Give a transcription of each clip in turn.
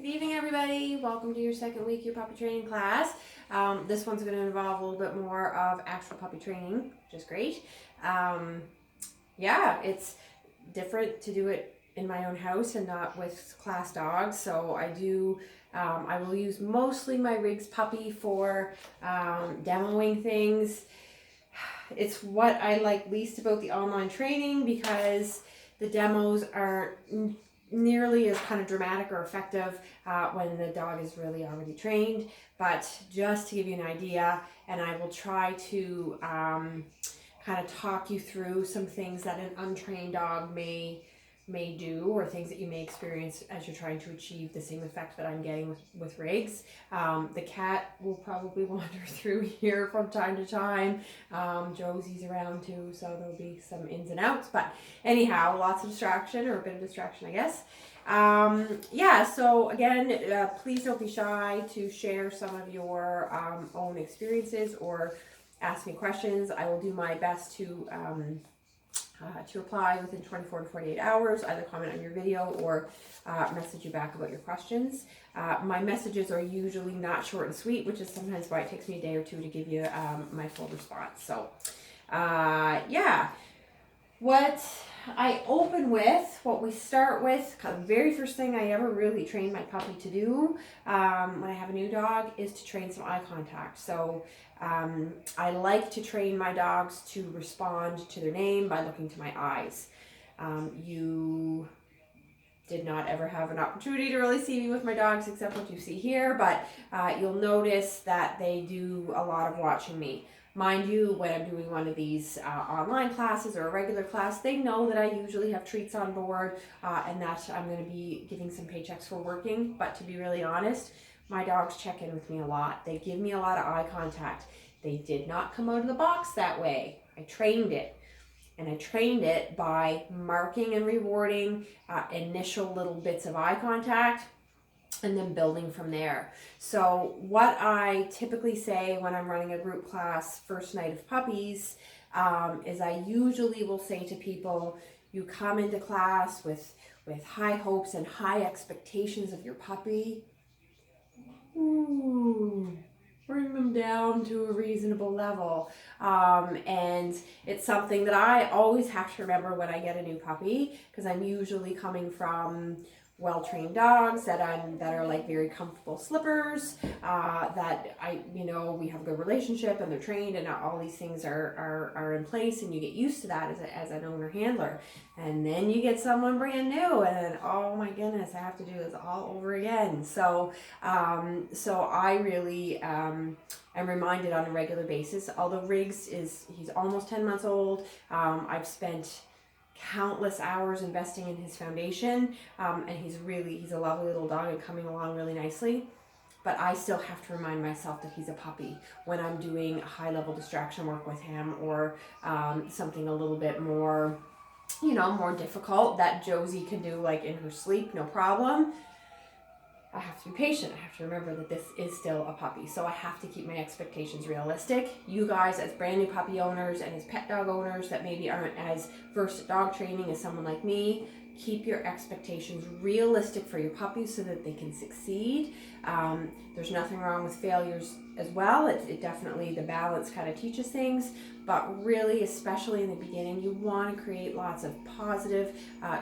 Good evening, everybody. Welcome to your second week of your puppy training class. This one's going to involve a little bit more of actual puppy training, which is great. Yeah, it's different to do it in my own house and not with class dogs. So I will use mostly my Riggs puppy for demoing things. It's what I like least about the online training because the demos aren't nearly as kind of dramatic or effective when the dog is really already trained. But just to give you an idea, and I will try to kind of talk you through some things that an untrained dog may do, or things that you may experience as you're trying to achieve the same effect that I'm getting with Riggs. The cat will probably wander through here from time to time. Josie's around too, so there'll be some ins and outs. But anyhow, lots of distraction, or a bit of distraction, I guess. Yeah, so again, please don't be shy to share some of your own experiences or ask me questions. I will do my best to reply within 24 to 48 hours, either comment on your video or message you back about your questions. My messages are usually not short and sweet, which is sometimes why it takes me a day or two to give you my full response. So yeah, what I open with, what we start with, the very first thing I ever really train my puppy to do when I have a new dog is to train some eye contact. So I like to train my dogs to respond to their name by looking to my eyes. You did not ever have an opportunity to really see me with my dogs except what you see here, but you'll notice that they do a lot of watching me. Mind you, when I'm doing one of these online classes or a regular class, they know that I usually have treats on board and that I'm going to be giving some paychecks for working. But to be really honest, my dogs check in with me a lot. They give me a lot of eye contact. They did not come out of the box that way. I trained it. And I trained it by marking and rewarding initial little bits of eye contact and then building from there. So what I typically say when I'm running a group class first night of puppies is I usually will say to people, you come into class with high hopes and high expectations of your puppy. Ooh, bring them down to a reasonable level. And it's something that I always have to remember when I get a new puppy, because I'm usually coming from well-trained dogs that are like very comfortable slippers, that we have a good relationship and they're trained and all these things are in place, and you get used to that as an owner handler. And then you get someone brand new and then, oh my goodness, I have to do this all over again. So I really am reminded on a regular basis, although Riggs he's almost 10 months old. I've spent countless hours investing in his foundation, and he's a lovely little dog and coming along really nicely. But I still have to remind myself that he's a puppy when I'm doing high level distraction work with him, or something a little bit more, more difficult that Josie can do like in her sleep, no problem. I have to be patient. I have to remember that this is still a puppy. So I have to keep my expectations realistic. You guys, as brand new puppy owners and as pet dog owners that maybe aren't as versed at dog training as someone like me, keep your expectations realistic for your puppies so that they can succeed. There's nothing wrong with failures as well. It definitely, the balance kind of teaches things, but really, especially in the beginning, you want to create lots of positive,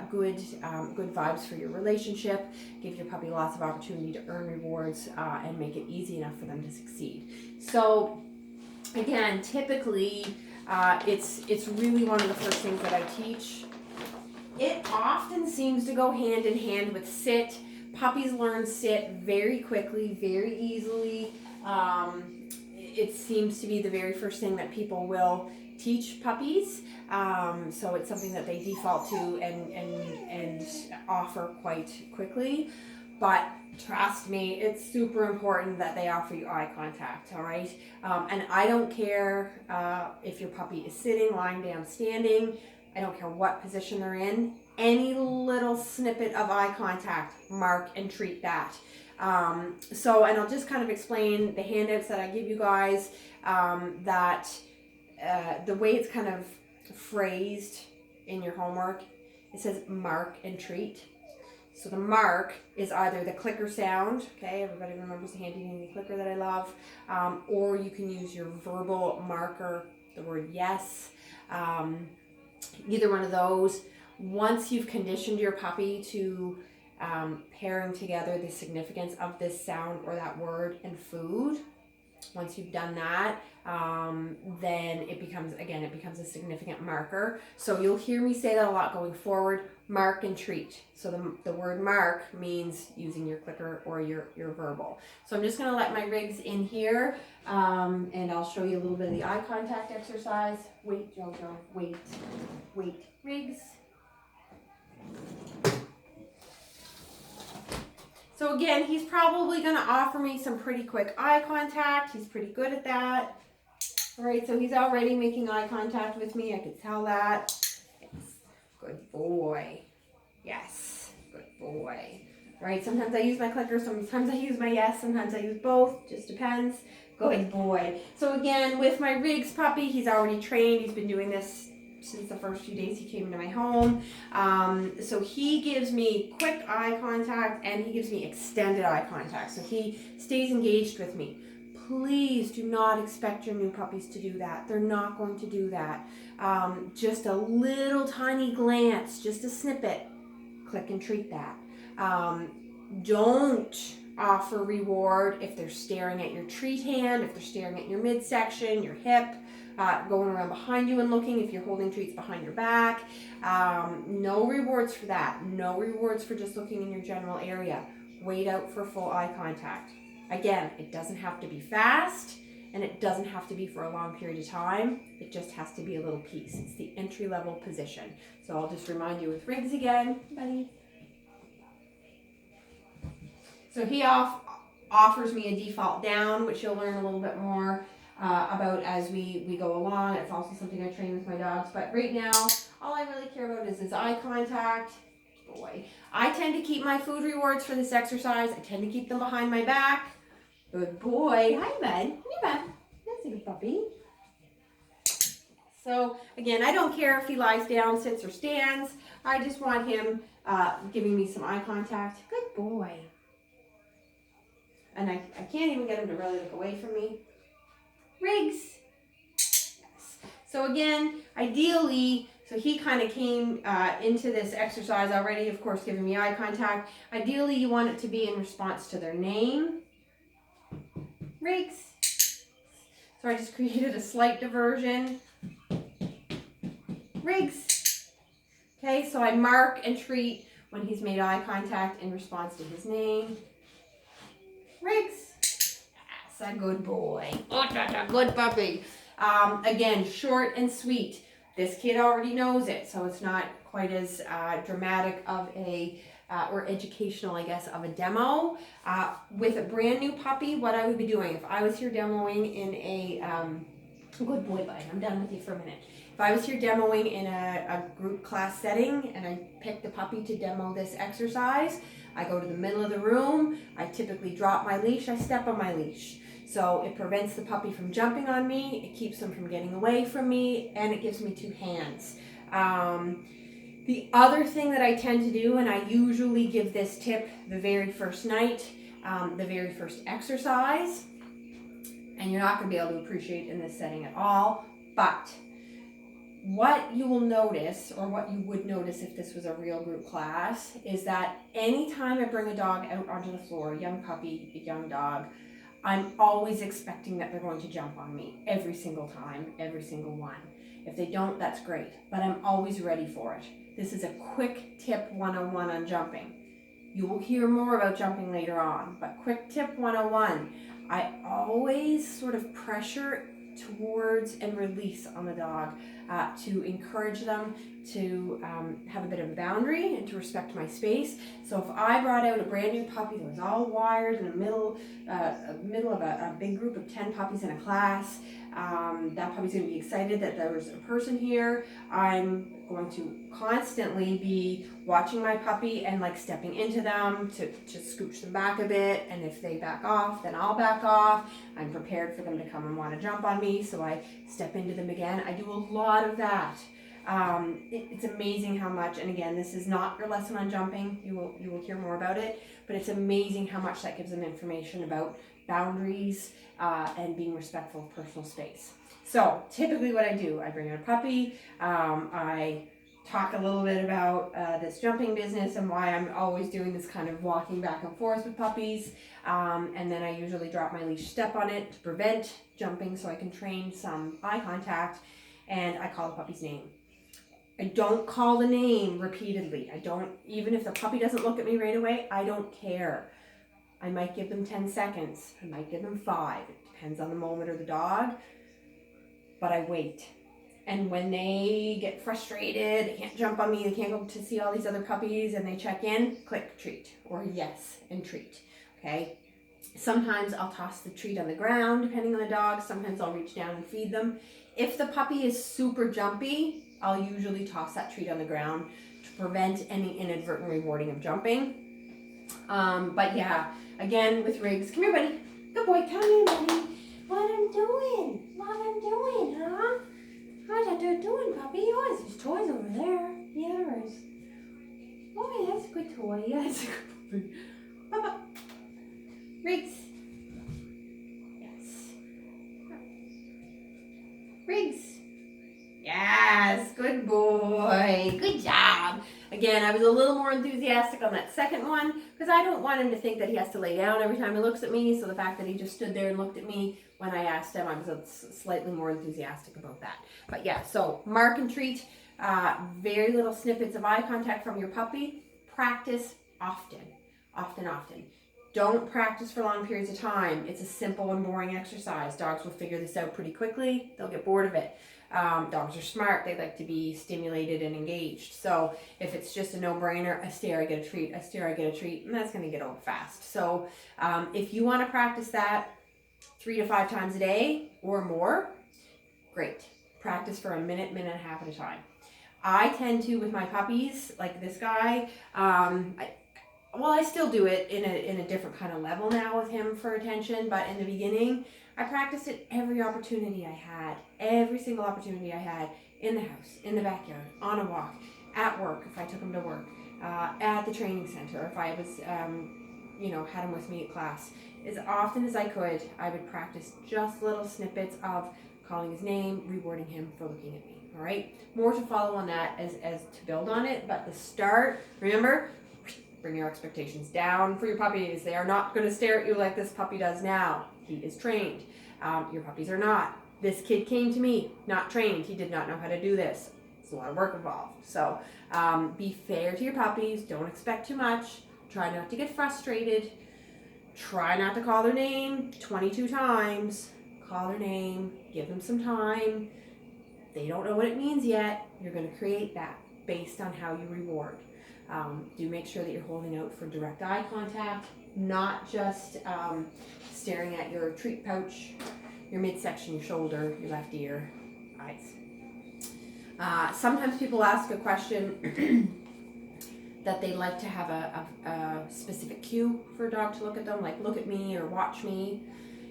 good vibes for your relationship. Give your puppy lots of opportunity to earn rewards and make it easy enough for them to succeed. So again, typically, it's really one of the first things that I teach. It often seems to go hand in hand with sit. Puppies learn sit very quickly, very easily. It seems to be the very first thing that people will teach puppies. So it's something that they default to and offer quite quickly. But trust me, it's super important that they offer you eye contact, all right? And I don't care if your puppy is sitting, lying down, standing. I don't care what position they're in. Any little snippet of eye contact, mark and treat that. And I'll just kind of explain the handouts that I give you guys, that the way it's kind of phrased in your homework, it says mark and treat. So So the mark is either the clicker sound, okay, everybody remembers the handy dandy clicker that I love, or you can use your verbal marker, the word yes, either one of those. Once you've conditioned your puppy to pairing together the significance of this sound or that word and food, once you've done that, then it becomes a significant marker. So you'll hear me say that a lot going forward, mark and treat. So the word mark means using your clicker or your verbal. So I'm just going to let my Riggs in here, and I'll show you a little bit of the eye contact exercise. Wait, Jojo, wait, Riggs. So again, he's probably going to offer me some pretty quick eye contact. He's pretty good at that. All right, so he's already making eye contact with me. I could tell that. Yes. Good boy. Yes, good boy. All right, sometimes I use my clicker, sometimes I use my yes, sometimes I use both. Just depends. Good boy. So again, with my Riggs puppy, he's already trained. He's been doing this since the first few days he came into my home. So he gives me quick eye contact and he gives me extended eye contact. So he stays engaged with me. Please do not expect your new puppies to do that. They're not going to do that. Just a little tiny glance, just a snippet, click and treat that. Don't offer reward if they're staring at your treat hand, if they're staring at your midsection, your hip, going around behind you and looking if you're holding treats behind your back. No rewards for that. No rewards for just looking in your general area. Wait out for full eye contact. Again, it doesn't have to be fast and it doesn't have to be for a long period of time. It just has to be a little piece. It's the entry-level position. So I'll just remind you with Riggs again, buddy. So he offers me a default down, which you'll learn a little bit more about as we go along. It's also something I train with my dogs. But right now, all I really care about is his eye contact. Boy, I tend to keep my food rewards for this exercise. I tend to keep them behind my back. Good boy. Hi, bud. Hey, bud. That's a good puppy. So again, I don't care if he lies down, sits, or stands. I just want him giving me some eye contact. Good boy. And I can't even get him to really look away from me. Riggs. Yes. So again, ideally, so he kind of came into this exercise already, of course, giving me eye contact. Ideally, you want it to be in response to their name. Riggs. So I just created a slight diversion. Riggs. Okay, so I mark and treat when he's made eye contact in response to his name. Riggs. That's a good boy. Oh, that's a good puppy. Again, short and sweet. This kid already knows it, so it's not quite as dramatic of a, or educational, I guess, of a demo. With a brand new puppy, what I would be doing, if I was here demoing in a, good boy, bud, I'm done with you for a minute. If I was here demoing in a group class setting and I picked a puppy to demo this exercise, I go to the middle of the room, I typically drop my leash, I step on my leash. So it prevents the puppy from jumping on me, it keeps them from getting away from me, and it gives me two hands. The other thing that I tend to do, and I usually give this tip the very first night, the very first exercise, and you're not going to be able to appreciate in this setting at all, but what you will notice, or what you would notice if this was a real group class, is that anytime I bring a dog out onto the floor, a young puppy, a young dog, I'm always expecting that they're going to jump on me every single time, every single one. If they don't, that's great, but I'm always ready for it. This is a quick tip 101 on jumping. You will hear more about jumping later on, but quick tip 101, I always sort of pressure towards and release on the dog to encourage them to have a bit of a boundary and to respect my space. So if I brought out a brand new puppy that was all wired in the middle of a big group of 10 puppies in a class, that puppy's going to be excited that there was a person here. I'm going to constantly be watching my puppy and like stepping into them to scooch them back a bit, and if they back off, then I'll back off. I'm prepared for them to come and want to jump on me, so I step into them again. I do a lot of that. It's amazing how much, and again, this is not your lesson on jumping. You will hear more about it, but it's amazing how much that gives them information about boundaries and being respectful of personal space. So typically what I do, I bring in a puppy, I talk a little bit about this jumping business and why I'm always doing this kind of walking back and forth with puppies, and then I usually drop my leash step on it to prevent jumping so I can train some eye contact, and I call the puppy's name. I don't call the name repeatedly. I don't, even if the puppy doesn't look at me right away, I don't care. I might give them 10 seconds. I might give them 5. It depends on the moment or the dog, but I wait. And when they get frustrated, they can't jump on me, they can't go to see all these other puppies, and they check in, click, treat, or yes, and treat, okay? Sometimes I'll toss the treat on the ground, depending on the dog. Sometimes I'll reach down and feed them. If the puppy is super jumpy, I'll usually toss that treat on the ground to prevent any inadvertent rewarding of jumping. But yeah, again, with Riggs, come here, buddy. Good boy, come here, buddy. What I'm doing, huh? How's that doing, puppy? Oh, there's toys over there. Yeah, there is. Oh, yeah, that's a good toy. Yeah, that's a good puppy. Papa. Riggs. Yes. Riggs. Yes, good boy. Good job. Again, I was a little more enthusiastic on that second one because I don't want him to think that he has to lay down every time he looks at me. So the fact that he just stood there and looked at me when I asked him, I was slightly more enthusiastic about that. But yeah, so mark and treat, very little snippets of eye contact from your puppy. Practice often. Don't practice for long periods of time. It's a simple and boring exercise. Dogs will figure this out pretty quickly. They'll get bored of it. Dogs are smart. They like to be stimulated and engaged. So if it's just a no-brainer, I stare, I get a treat, I stare, I get a treat, and that's going to get old fast. So if you want to practice that 3 to 5 times a day or more, great. Practice for a minute, minute and a half at a time. I tend to, with my puppies, like this guy, I still do it in a different kind of level now with him for attention, but in the beginning, I practiced it every opportunity I had, every single opportunity I had, in the house, in the backyard, on a walk, at work if I took him to work, at the training center if I was, had him with me at class. As often as I could, I would practice just little snippets of calling his name, rewarding him for looking at me, all right? More to follow on that as to build on it, but the start, remember, bring your expectations down for your puppies. They are not going to stare at you like this puppy does now. He is trained. Your puppies are not. This kid came to me, not trained. He did not know how to do this. There's a lot of work involved. So be fair to your puppies. Don't expect too much. Try not to get frustrated. Try not to call their name 22 times. Call their name. Give them some time. They don't know what it means yet. You're going to create that based on how you reward. Do make sure that you're holding out for direct eye contact, not just staring at your treat pouch, your midsection, your shoulder, your left ear, eyes. Sometimes people ask a question that they like to have a specific cue for a dog to look at them, like look at me or watch me.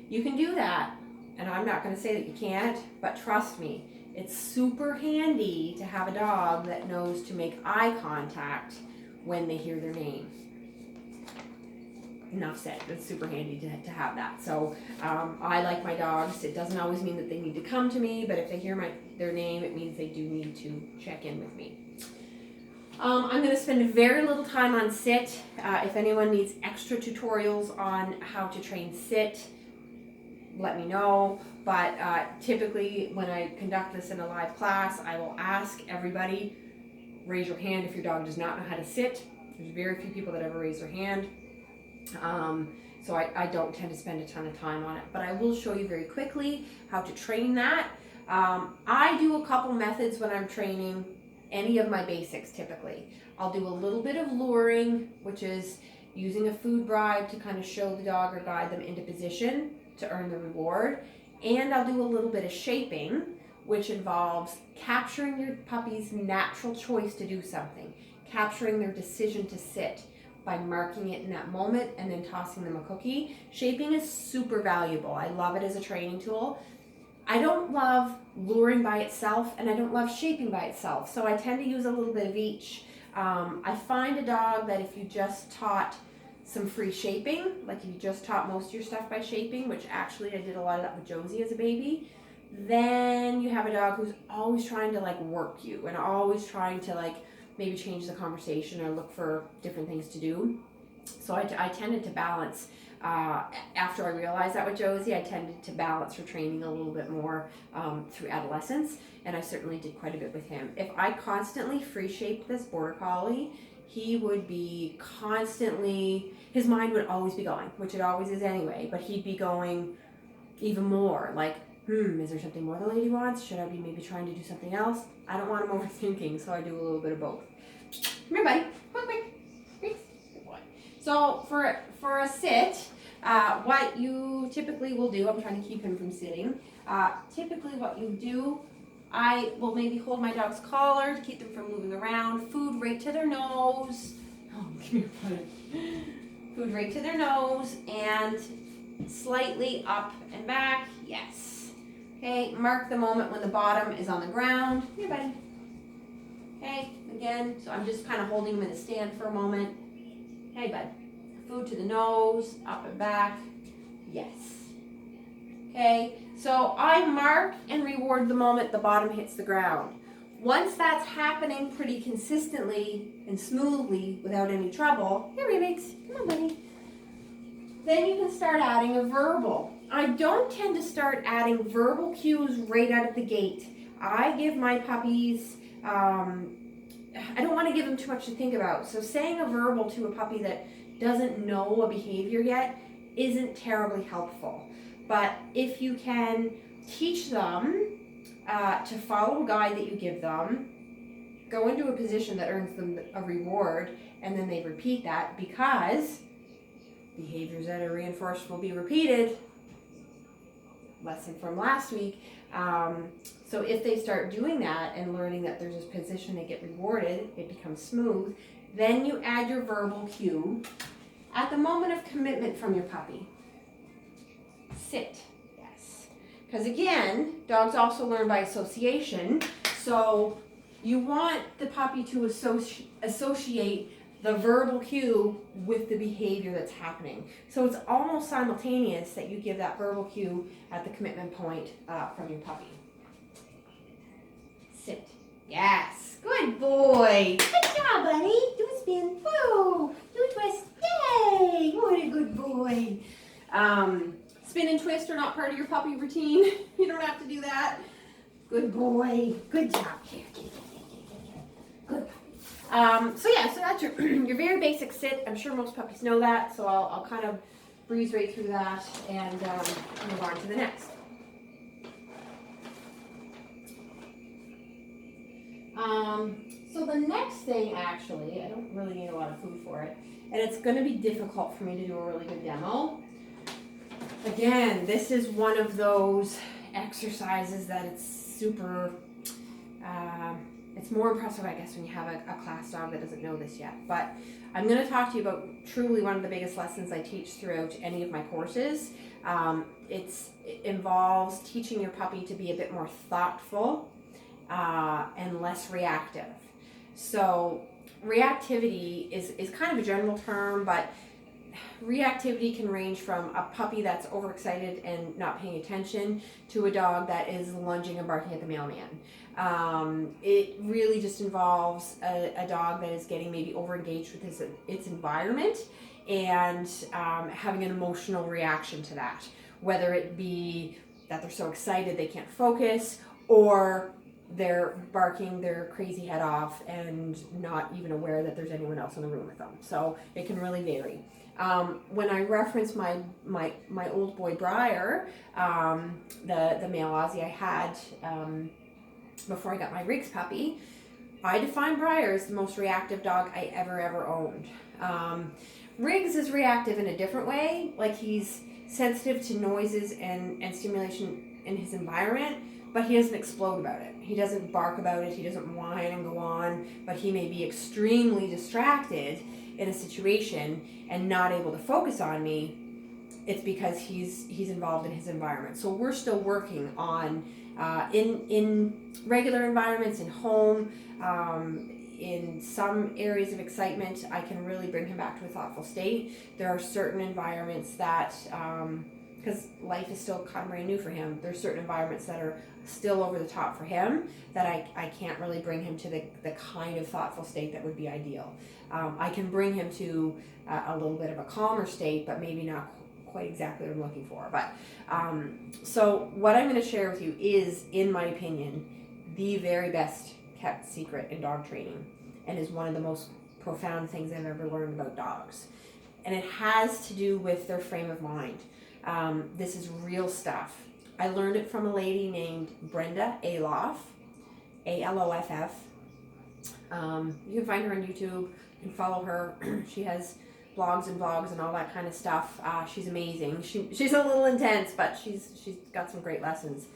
You can do that, and I'm not going to say that you can't, but trust me, it's super handy to have a dog that knows to make eye contact when they hear their name. Enough said. It's super handy to have that. So I like my dogs. It doesn't always mean that they need to come to me, but if they hear their name, it means they do need to check in with me. I'm going to spend very little time on sit. If anyone needs extra tutorials on how to train sit, let me know. But typically when I conduct this in a live class, I will ask everybody, raise your hand if your dog does not know how to sit. There's very few people that ever raise their hand. So I don't tend to spend a ton of time on it, but I will show you very quickly how to train that. I do a couple methods when I'm training any of my basics typically. I'll do a little bit of luring, which is using a food bribe to kind of show the dog or guide them into position to earn the reward. And I'll do a little bit of shaping, which involves capturing your puppy's natural choice to do something, capturing their decision to sit by marking it in that moment and then tossing them a cookie. Shaping is super valuable. I love it as a training tool. I don't love luring by itself, and I don't love shaping by itself. So I tend to use a little bit of each. I find a dog that if you just taught some free shaping, like if you just taught most of your stuff by shaping, which actually I did a lot of that with Josie as a baby, then you have a dog who's always trying to like work you and always trying to like maybe change the conversation or look for different things to do. So I tended to balance. After I realized that with Josie, I tended to balance her training a little bit more through adolescence, and I certainly did quite a bit with him. If I constantly free shaped this border collie, he would be constantly, his mind would always be going, which it always is anyway, but he'd be going even more like, is there something more the lady wants? Should I be maybe trying to do something else? I don't want him overthinking, so I do a little bit of both. Come here, buddy. Come on, quick. Good boy. So for a sit, what you typically will do, I'm trying to keep him from sitting. Typically what you do, I will maybe hold my dog's collar to keep them from moving around. Food right to their nose. Oh, come here, buddy. Food right to their nose and slightly up and back. Yes. Okay, mark the moment when the bottom is on the ground. Here, buddy. Okay, again, so I'm just kind of holding him in a stand for a moment. Hey, bud. Food to the nose, up and back. Yes. Okay, so I mark and reward the moment the bottom hits the ground. Once that's happening pretty consistently and smoothly without any trouble, here, Remix, come on, buddy. Then you can start adding a verbal. I don't tend to start adding verbal cues right out of the gate. I give my puppies, I don't want to give them too much to think about. So saying a verbal to a puppy that doesn't know a behavior yet isn't terribly helpful. But if you can teach them to follow a guide that you give them, go into a position that earns them a reward, and then they repeat that, because behaviors that are reinforced will be repeated. Lesson from last week. So if they start doing that and learning that there's a position they get rewarded, it becomes smooth. Then you add your verbal cue at the moment of commitment from your puppy. Sit. Yes. Because again, dogs also learn by association. So you want the puppy to associate the verbal cue with the behavior that's happening. So it's almost simultaneous that you give that verbal cue at the commitment point from your puppy. Sit. Yes. Good boy. Good job, buddy. Do a spin. Woo. Do a twist. Yay. What a good boy. Spin and twist are not part of your puppy routine. You don't have to do that. Good boy. Good job. Here. Good. So that's your very basic sit. I'm sure most puppies know that, so I'll kind of breeze right through that and move on to the next. So the next thing, actually, I don't really need a lot of food for it, and it's going to be difficult for me to do a really good demo. Again, this is one of those exercises that it's super... it's more impressive, I guess, when you have a class dog that doesn't know this yet. But I'm going to talk to you about truly one of the biggest lessons I teach throughout any of my courses. It involves teaching your puppy to be a bit more thoughtful and less reactive. So reactivity is kind of a general term, but reactivity can range from a puppy that's overexcited and not paying attention to a dog that is lunging and barking at the mailman. It really just involves a dog that is getting maybe overengaged with its environment and having an emotional reaction to that, whether it be that they're so excited they can't focus, or they're barking their crazy head off and not even aware that there's anyone else in the room with them. So it can really vary. When I reference my old boy Briar, the male Aussie I had before I got my Riggs puppy, I define Briar as the most reactive dog I ever owned. Riggs is reactive in a different way, like he's sensitive to noises and stimulation in his environment, but he doesn't explode about it. He doesn't bark about it, he doesn't whine and go on, but he may be extremely distracted in a situation and not able to focus on me, it's because he's involved in his environment. So we're still working on in regular environments, in home, in some areas of excitement, I can really bring him back to a thoughtful state. There are certain environments that, because life is still kind of brand new for him, there's certain environments that are still over the top for him that I can't really bring him to the kind of thoughtful state that would be ideal. I can bring him to a little bit of a calmer state, but maybe not quite exactly what I'm looking for. But so what I'm going to share with you is, in my opinion, the very best kept secret in dog training, and is one of the most profound things I've ever learned about dogs. And it has to do with their frame of mind. This is real stuff. I learned it from a lady named Brenda Aloff, Aloff. You can find her on YouTube. You can follow her. She has blogs and vlogs and all that kind of stuff. She's amazing. She's a little intense, but she's got some great lessons.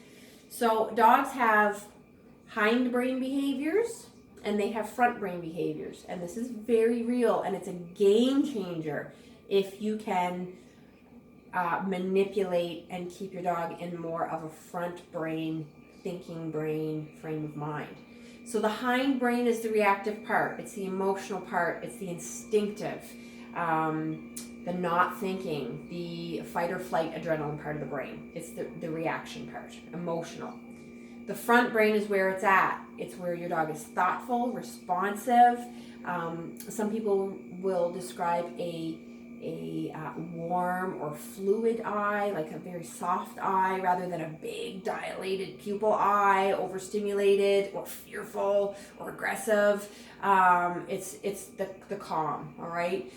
So dogs have hindbrain behaviors and they have front brain behaviors, and this is very real, and it's a game changer if you can manipulate and keep your dog in more of a front brain, thinking brain frame of mind. So the hind brain is the reactive part, it's the emotional part, it's the instinctive, the not thinking, the fight or flight adrenaline part of the brain. It's the reaction part, emotional. The front brain is where it's at. It's where your dog is thoughtful, responsive. Some people will describe a warm or fluid eye, like a very soft eye, rather than a big dilated pupil eye, overstimulated or fearful or aggressive. It's the calm, all right?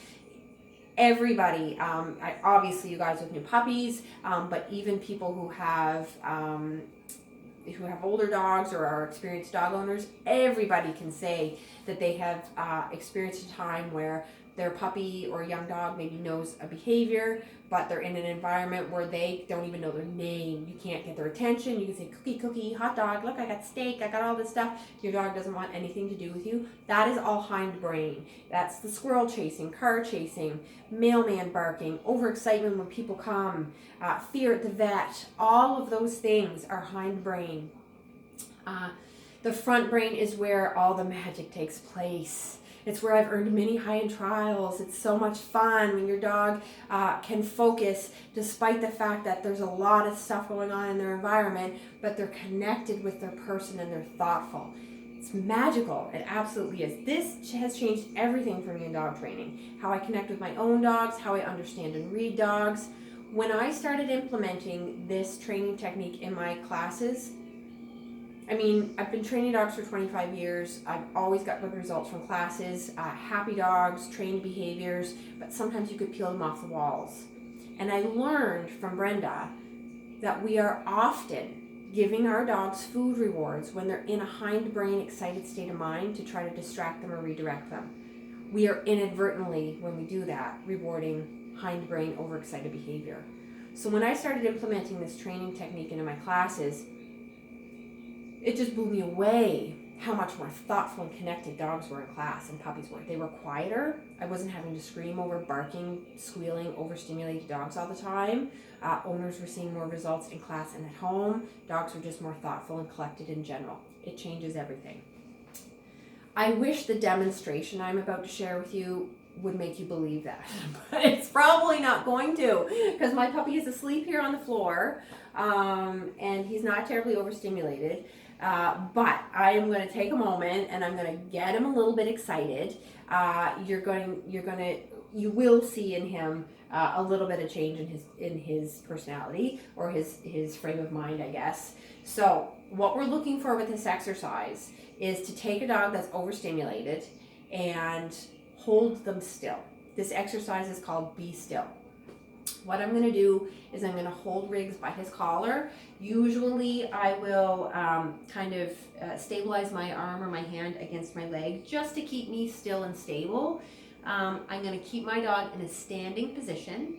Everybody, obviously you guys with new puppies, but even people who have older dogs or are experienced dog owners, everybody can say that they have experienced a time where their puppy or young dog maybe knows a behavior, but they're in an environment where they don't even know their name. You can't get their attention. You can say, cookie, cookie, hot dog, look, I got steak, I got all this stuff. Your dog doesn't want anything to do with you. That is all hindbrain. That's the squirrel chasing, car chasing, mailman barking, overexcitement when people come, fear at the vet. All of those things are hindbrain. The front brain is where all the magic takes place. It's where I've earned many high-end trials. It's so much fun when your dog can focus despite the fact that there's a lot of stuff going on in their environment, but they're connected with their person and they're thoughtful. It's magical. It absolutely is. This has changed everything for me in dog training. How I connect with my own dogs, how I understand and read dogs. When I started implementing this training technique in my classes, I mean, I've been training dogs for 25 years. I've always got good results from classes, happy dogs, trained behaviors, but sometimes you could peel them off the walls. And I learned from Brenda that we are often giving our dogs food rewards when they're in a hindbrain excited state of mind to try to distract them or redirect them. We are inadvertently, when we do that, rewarding hindbrain overexcited behavior. So when I started implementing this training technique into my classes, it just blew me away how much more thoughtful and connected dogs were in class and puppies were. They were quieter. I wasn't having to scream over barking, squealing, overstimulated dogs all the time. Owners were seeing more results in class and at home. Dogs were just more thoughtful and collected in general. It changes everything. I wish the demonstration I'm about to share with you would make you believe that, but it's probably not going to, because my puppy is asleep here on the floor, and he's not terribly overstimulated. But I am going to take a moment and I'm going to get him a little bit excited. You will see in him a little bit of change in his personality, or his frame of mind, I guess. So what we're looking for with this exercise is to take a dog that's overstimulated and hold them still. This exercise is called Be Still. What I'm going to do is I'm going to hold Riggs by his collar. Usually I will stabilize my arm or my hand against my leg just to keep me still and stable. I'm going to keep my dog in a standing position.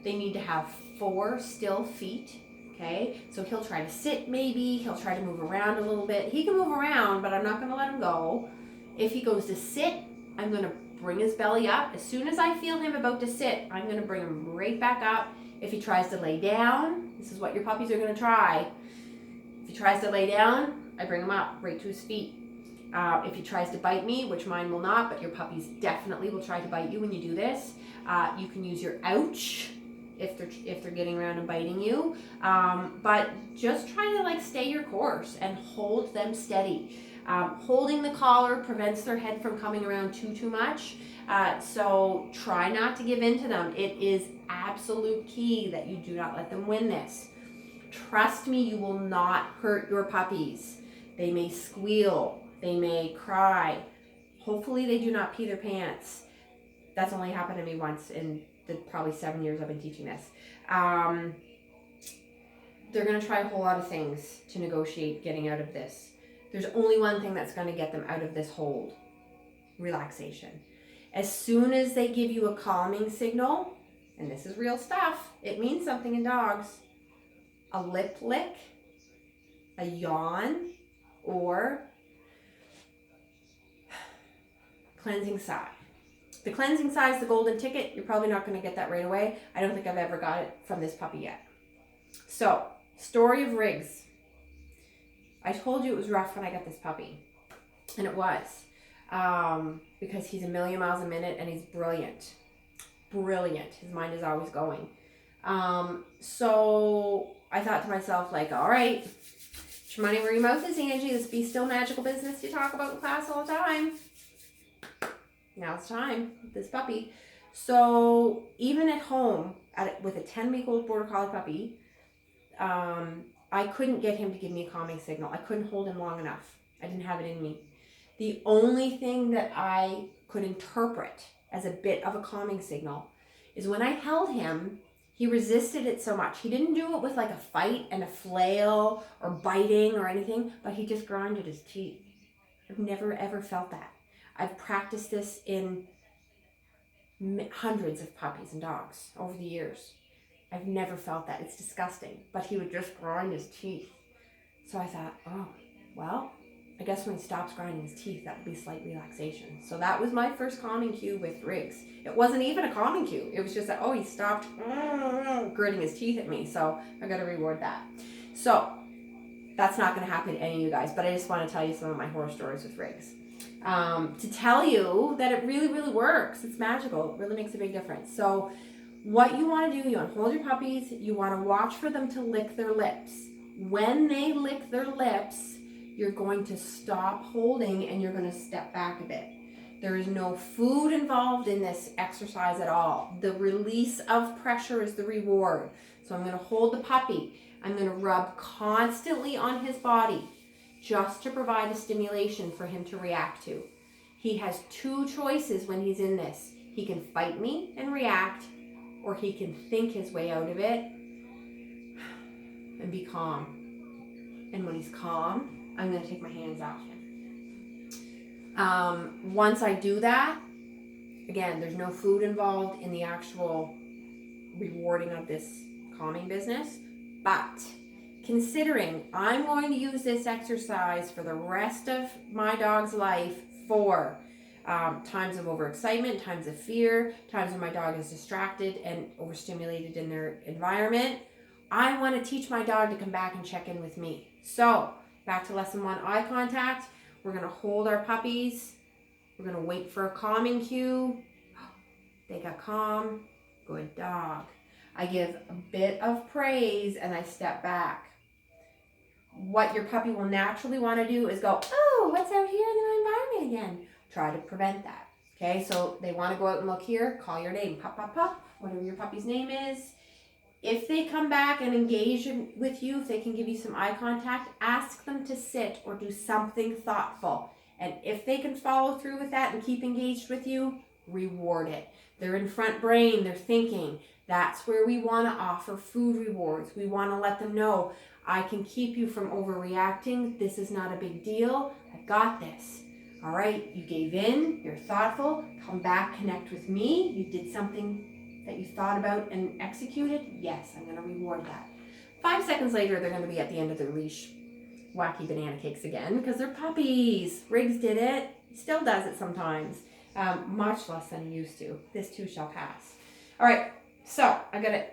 They need to have 4 still feet. Okay, so he'll try to sit maybe, he'll try to move around a little bit. He can move around, but I'm not going to let him go. If he goes to sit, I'm going to bring his belly up. As soon as I feel him about to sit, I'm going to bring him right back up If he tries to lay down, this is what your puppies are going to try. If he tries to lay down, I bring him up right to his feet. If he tries to bite me, which mine will not, but your puppies definitely will try to bite you when you do this, you can use your ouch if they're getting around and biting you. But just try to like stay your course and hold them steady. Holding the collar prevents their head from coming around too much. So try not to give in to them. It is absolute key that you do not let them win this. Trust me, you will not hurt your puppies. They may squeal, they may cry. Hopefully they do not pee their pants. That's only happened to me once in the probably 7 years I've been teaching this. They're gonna try a whole lot of things to negotiate getting out of this. There's only one thing that's gonna get them out of this hold: relaxation. As soon as they give you a calming signal, and this is real stuff, it means something in dogs, a lip lick, a yawn, or cleansing sigh. The cleansing sigh is the golden ticket. You're probably not going to get that right away. I don't think I've ever got it from this puppy yet. So, story of Riggs. I told you it was rough when I got this puppy. And it was. Because he's a million miles a minute and he's brilliant. Brilliant. His mind is always going. So I thought to myself, like, all right, put your money where your mouth is, Angie. This be still magical business you talk about in class all the time. Now it's time with this puppy. So even at home with a 10-week-old border collie puppy, I couldn't get him to give me a calming signal. I couldn't hold him long enough. I didn't have it in me. The only thing that I could interpret as a bit of a calming signal is when I held him, he resisted it so much. He didn't do it with like a fight and a flail or biting or anything, but he just grinded his teeth. I've never ever felt that. I've practiced this in hundreds of puppies and dogs over the years. I've never felt that. It's disgusting. But he would just grind his teeth. So I thought, oh, well, I guess when he stops grinding his teeth, that would be slight relaxation. So that was my first calming cue with Riggs. It wasn't even a calming cue. It was just that, oh, he stopped gritting his teeth at me. So I got to reward that. So that's not going to happen to any of you guys. But I just want to tell you some of my horror stories with Riggs. To tell you that it really, really works. It's magical. It really makes a big difference. So what you want to do, you want to hold your puppies. You want to watch for them to lick their lips. When they lick their lips, you're going to stop holding and you're going to step back a bit. There is no food involved in this exercise at all. The release of pressure is the reward. So I'm going to hold the puppy. I'm going to rub constantly on his body, just to provide a stimulation for him to react to. He has two choices when he's in this. He can fight me and react, or he can think his way out of it and be calm. And when he's calm, I'm going to take my hands off him. Once I do that, again, there's no food involved in the actual rewarding of this calming business, but considering I'm going to use this exercise for the rest of my dog's life for times of overexcitement, times of fear, times when my dog is distracted and overstimulated in their environment, I want to teach my dog to come back and check in with me. So back to lesson 1, eye contact. We're going to hold our puppies. We're going to wait for a calming cue. They got calm. Good dog. I give a bit of praise and I step back. What your puppy will naturally want to do is go, oh, what's out here in the environment again? Try to prevent that. Okay, so they want to go out and look here, call your name, pop, pop, pop, whatever your puppy's name is. If they come back and engage with you, if they can give you some eye contact, ask them to sit or do something thoughtful. And if they can follow through with that and keep engaged with you, reward it. They're in front brain, they're thinking. That's where we want to offer food rewards. We want to let them know, I can keep you from overreacting. This is not a big deal. I've got this. All right, you gave in, you're thoughtful, come back, connect with me. You did something that you thought about and executed. Yes, I'm going to reward that. 5 seconds later, they're going to be at the end of their leash, wacky banana cakes again, because they're puppies. Riggs did it. He still does it sometimes. Much less than he used to. This too shall pass. All right, so I got to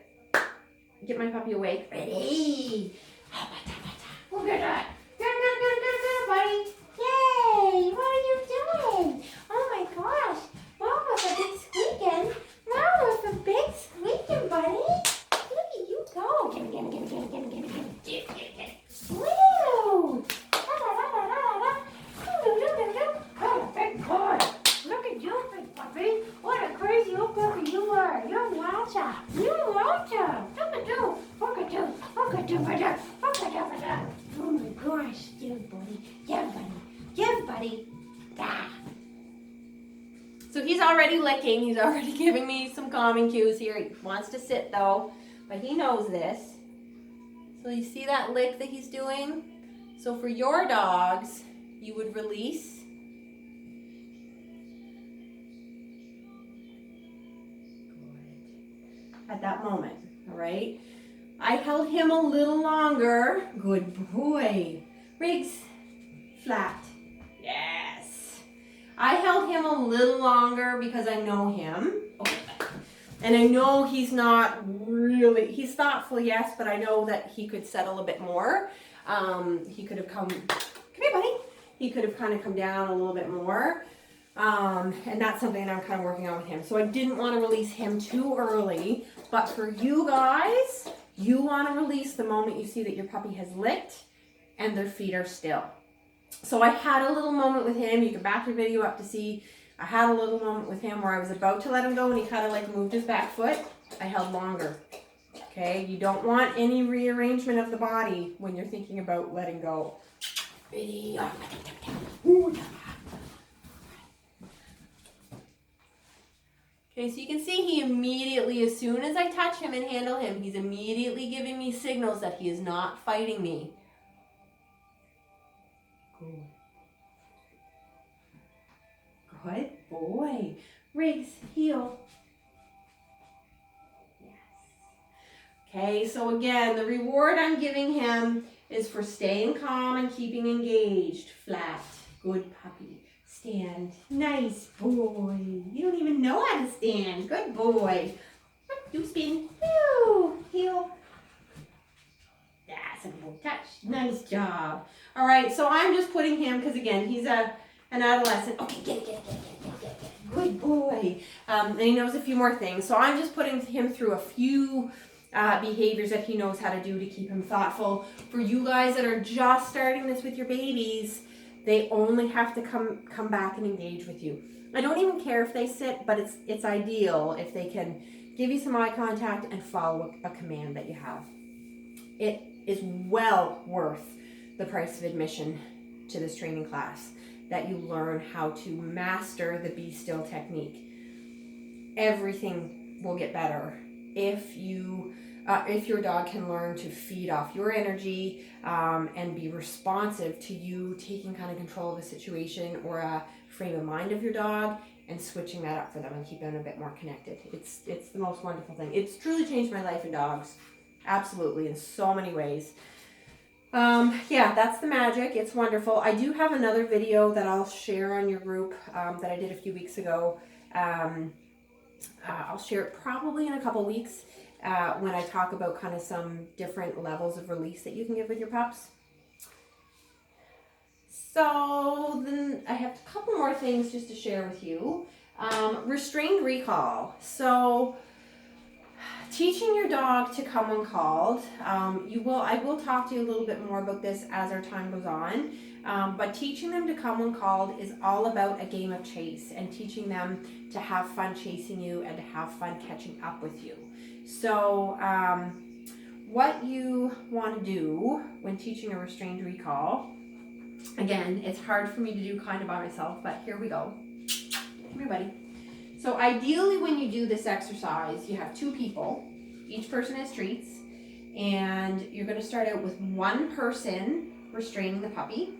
get my puppy awake. Ready? Look at that. Good, buddy. Yay! What are you doing? Oh my gosh. Mama's a big squeaking. Mama's a big squeaking, buddy. Look at you go. Gimme. Woo! Oh, big boy. Look at you, big puppy. What a crazy old puppy you are. You're Walter. You're Walter. Look at you. Look at you. Look at you. Look at you. Oh my gosh. Yeah, buddy. Yeah, buddy. Yeah, buddy. Ah. So he's already licking. He's already giving me some calming cues here. He wants to sit though, but he knows this. So you see that lick that he's doing? So for your dogs, you would release. Good. At that moment, all right? I held him a little longer. Good boy. Riggs, flat. Yes. I held him a little longer because I know him. Okay. And I know he's he's thoughtful, yes, but I know that he could settle a bit more. He could have come here, buddy. He could have kind of come down a little bit more. And that's something I'm kind of working on with him. So I didn't want to release him too early, but for you guys, you want to release the moment you see that your puppy has licked and their feet are still. So I had a little moment with him. You can back your video up to see. I had a little moment with him where I was about to let him go and he kind of like moved his back foot. I held longer. Okay, you don't want any rearrangement of the body when you're thinking about letting go. Okay, so you can see he immediately, as soon as I touch him and handle him, he's immediately giving me signals that he is not fighting me. Good. Good boy. Riggs, heel. Yes. Okay, so again, the reward I'm giving him is for staying calm and keeping engaged. Flat. Good puppy. Stand. Nice boy. You don't even know how to stand. Good boy. Do spin. Woo. Heel. That's a good touch. Nice job. All right, so I'm just putting him, because again, he's an adolescent. Okay, get it. Good boy. And he knows a few more things. So I'm just putting him through a few behaviors that he knows how to do to keep him thoughtful. For you guys that are just starting this with your babies, they only have to come back and engage with you. I don't even care if they sit, but it's ideal if they can give you some eye contact and follow a command that you have. It is well worth the price of admission to this training class, that you learn how to master the Be Still technique. Everything will get better if your dog can learn to feed off your energy and be responsive to you taking kind of control of a situation or a frame of mind of your dog and switching that up for them and keeping them a bit more connected. It's the most wonderful thing. It's truly changed my life in dogs. Absolutely, in so many ways. Yeah, that's the magic. It's wonderful. I do have another video that I'll share on your group that I did a few weeks ago. I'll share it probably in a couple weeks when I talk about kind of some different levels of release that you can give with your pups. So then I have a couple more things just to share with you. Restrained recall. So teaching your dog to come when called. I will talk to you a little bit more about this as our time goes on. But teaching them to come when called is all about a game of chase and teaching them to have fun chasing you and to have fun catching up with you. So what you want to do when teaching a restrained recall, again, it's hard for me to do kind of by myself, but here we go. Come here, buddy. So ideally when you do this exercise, you have two people. Each person has treats. And you're going to start out with one person restraining the puppy.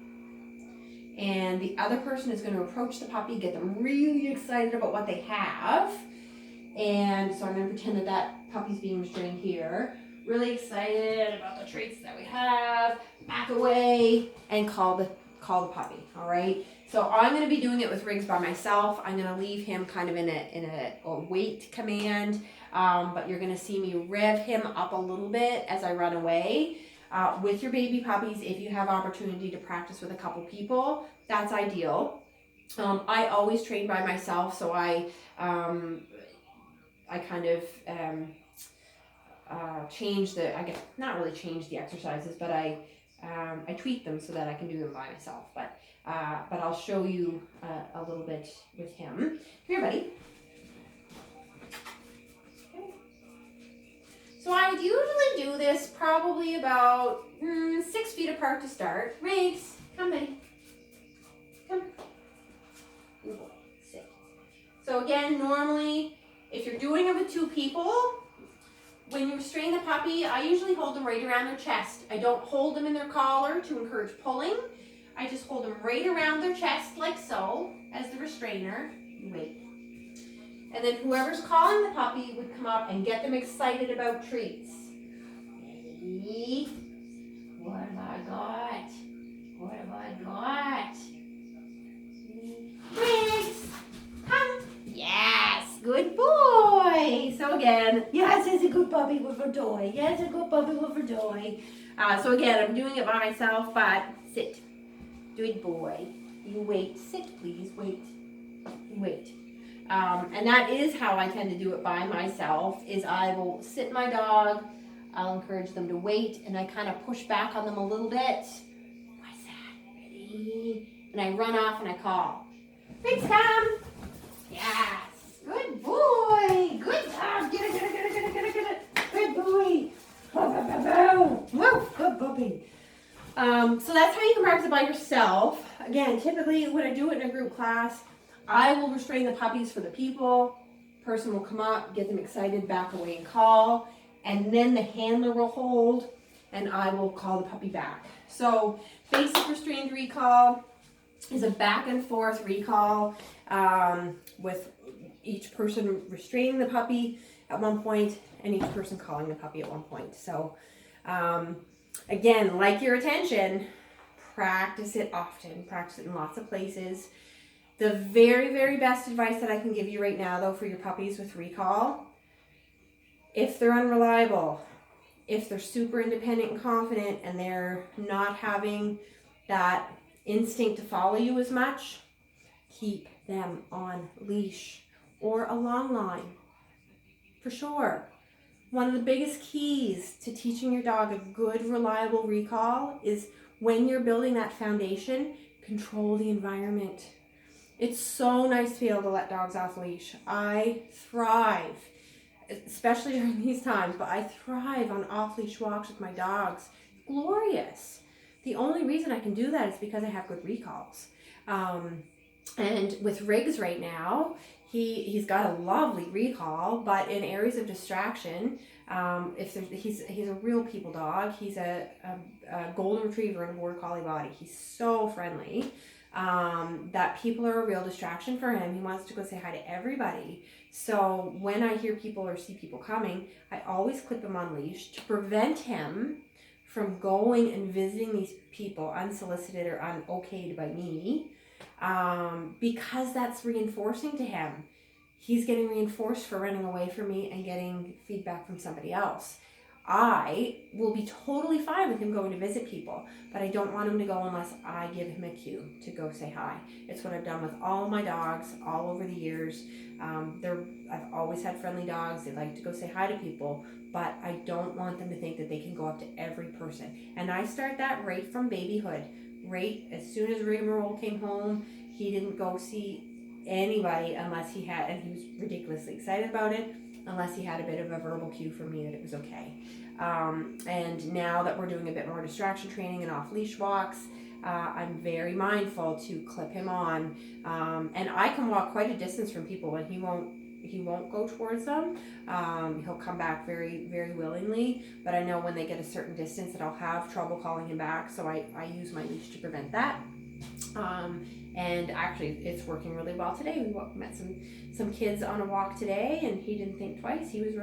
And the other person is going to approach the puppy, get them really excited about what they have. And so I'm going to pretend that puppy's being restrained here. Really excited about the treats that we have. Back away and call the puppy. All right. So I'm going to be doing it with Riggs by myself. I'm going to leave him kind of in a wait command, but you're going to see me rev him up a little bit as I run away. With your baby puppies, if you have opportunity to practice with a couple people, that's ideal. I always train by myself, so I kind of change not really change the exercises, but I tweak them so that I can do them by myself. But I'll show you a little bit with him. Come here, buddy. Okay. So I would usually do this probably about 6 feet apart to start. Riggs, come, buddy. Come. Good boy. Sit. So again, normally, if you're doing it with 2 people, when you restrain the puppy, I usually hold them right around their chest. I don't hold them in their collar to encourage pulling. I just hold them right around their chest like so, as the restrainer. You wait. And then whoever's calling the puppy would come up and get them excited about treats. Ready? What have I got? What have I got? Riggs, come. Yes, good boy. So again, yes, it's a good puppy with a toy. Yes, a good puppy with a toy. So again, I'm doing it by myself, but sit. Good boy. You wait. Sit, please. Wait. Wait. And that is how I tend to do it by myself, is I will sit my dog, I'll encourage them to wait, and I kind of push back on them a little bit. What's that? Ready? And I run off and I call. Riggs, come. Yes. Good boy. Good dog. Get it. Good boy. Whoa, good puppy. So that's how you can practice it by yourself. Again, typically when I do it in a group class, I will restrain the puppies for the people. Person will come up, get them excited, back away and call. And then the handler will hold and I will call the puppy back. So basic restrained recall is a back and forth recall with each person restraining the puppy at one point and each person calling the puppy at one point. So again, like your attention, practice it often. Practice it in lots of places. The very, very best advice that I can give you right now, though, for your puppies with recall, if they're unreliable, if they're super independent and confident and they're not having that instinct to follow you as much, keep them on leash or a long line, for sure. One of the biggest keys to teaching your dog a good, reliable recall is when you're building that foundation, control the environment. It's so nice to be able to let dogs off leash. I thrive, especially during these times, but I thrive on off-leash walks with my dogs. Glorious. The only reason I can do that is because I have good recalls. And with Riggs right now, he's got a lovely recall, but in areas of distraction, he's a real people dog. He's a golden retriever in a border collie body. He's so friendly that people are a real distraction for him. He wants to go say hi to everybody. So when I hear people or see people coming, I always clip him on leash to prevent him from going and visiting these people unsolicited or unokayed by me. Because that's reinforcing to him. He's getting reinforced for running away from me and getting feedback from somebody else. I will be totally fine with him going to visit people, but I don't want him to go unless I give him a cue to go say hi. It's what I've done with all my dogs all over the years. I've always had friendly dogs. They like to go say hi to people, but I don't want them to think that they can go up to every person. And I start that right from babyhood. Right as soon as Rigmarole came home, he didn't go see anybody unless he had, and he was ridiculously excited about it, unless he had a bit of a verbal cue from me that it was okay. And now that we're doing a bit more distraction training and off-leash walks, I'm very mindful to clip him on. And I can walk quite a distance from people and he won't go towards them. He'll come back very, very willingly, but I know when they get a certain distance that I'll have trouble calling him back, so I use my leash to prevent that. And actually it's working really well today. We met some kids on a walk today and he didn't think twice. He was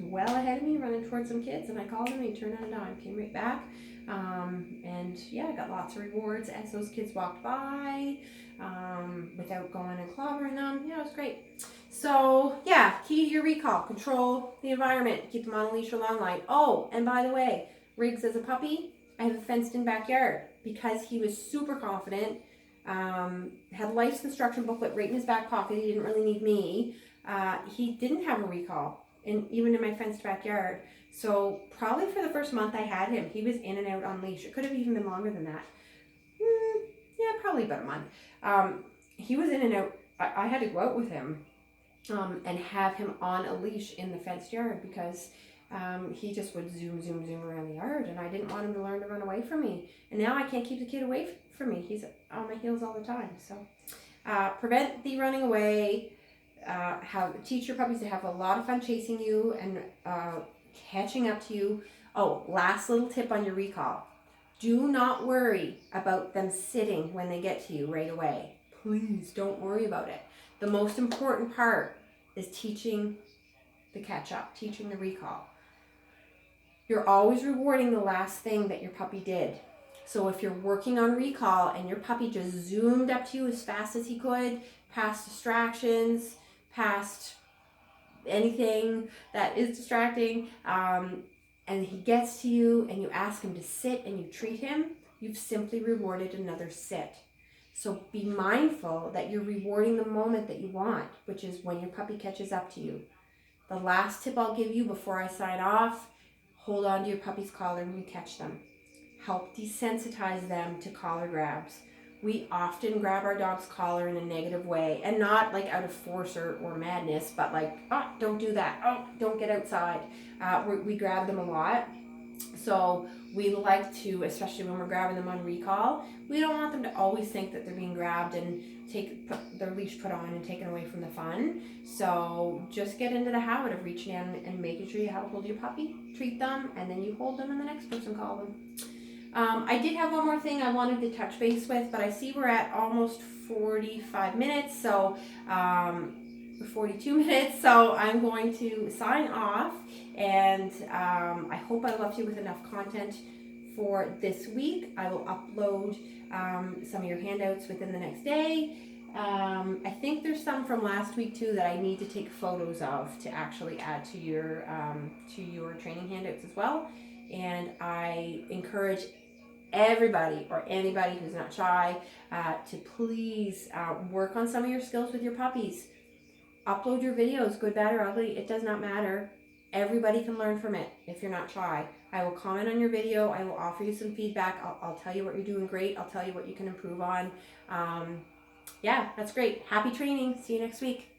well ahead of me running towards some kids and I called him and he turned on a dime, came right back. And yeah, I got lots of rewards as those kids walked by. without going and clobbering them. Yeah, it was great. So yeah, key to your recall: control the environment, keep them on a leash or long line. Oh, and by the way, Riggs as a puppy, I have a fenced-in backyard because he was super confident. Had life's instruction booklet right in his back pocket. He didn't really need me. He didn't have a recall, and even in my fenced backyard. So probably for the first month I had him, he was in and out on leash. It could have even been longer than that. Yeah, probably about a month. He was in and out. I had to go out with him and have him on a leash in the fenced yard because he just would zoom around the yard, and I didn't want him to learn to run away from me. And now I can't keep the kid away from me. He's on my heels all the time. So prevent the running away. Teach your puppies to have a lot of fun chasing you and catching up to you. Oh, last little tip on your recall. Do not worry about them sitting when they get to you right away. Please don't worry about it. The most important part is teaching the catch up, teaching the recall. You're always rewarding the last thing that your puppy did. So if you're working on recall and your puppy just zoomed up to you as fast as he could, past distractions, past anything that is distracting, and he gets to you and you ask him to sit and you treat him, you've simply rewarded another sit. So be mindful that you're rewarding the moment that you want, which is when your puppy catches up to you. The last tip I'll give you before I sign off: hold on to your puppy's collar when you catch them. Help desensitize them to collar grabs. We often grab our dog's collar in a negative way, and not like out of force or madness, but like, oh, don't do that. Oh, don't get outside. We grab them a lot. So we like to, especially when we're grabbing them on recall, we don't want them to always think that they're being grabbed and put their leash put on and taken away from the fun. So just get into the habit of reaching in and making sure you have a hold of your puppy, treat them, and then you hold them and the next person call them. I did have one more thing I wanted to touch base with, but I see we're at almost 45 minutes, so 42 minutes, so I'm going to sign off, and I hope I left you with enough content for this week. I will upload some of your handouts within the next day. I think there's some from last week too that I need to take photos of to actually add to your training handouts as well. And I encourage everybody or anybody who's not shy to please work on some of your skills with your puppies. Upload your videos, good, bad, or ugly. It does not matter. Everybody can learn from it if you're not shy. I will comment on your video. I will offer you some feedback. I'll tell you what you're doing great. I'll tell you what you can improve on. Yeah, that's great. Happy training. See you next week.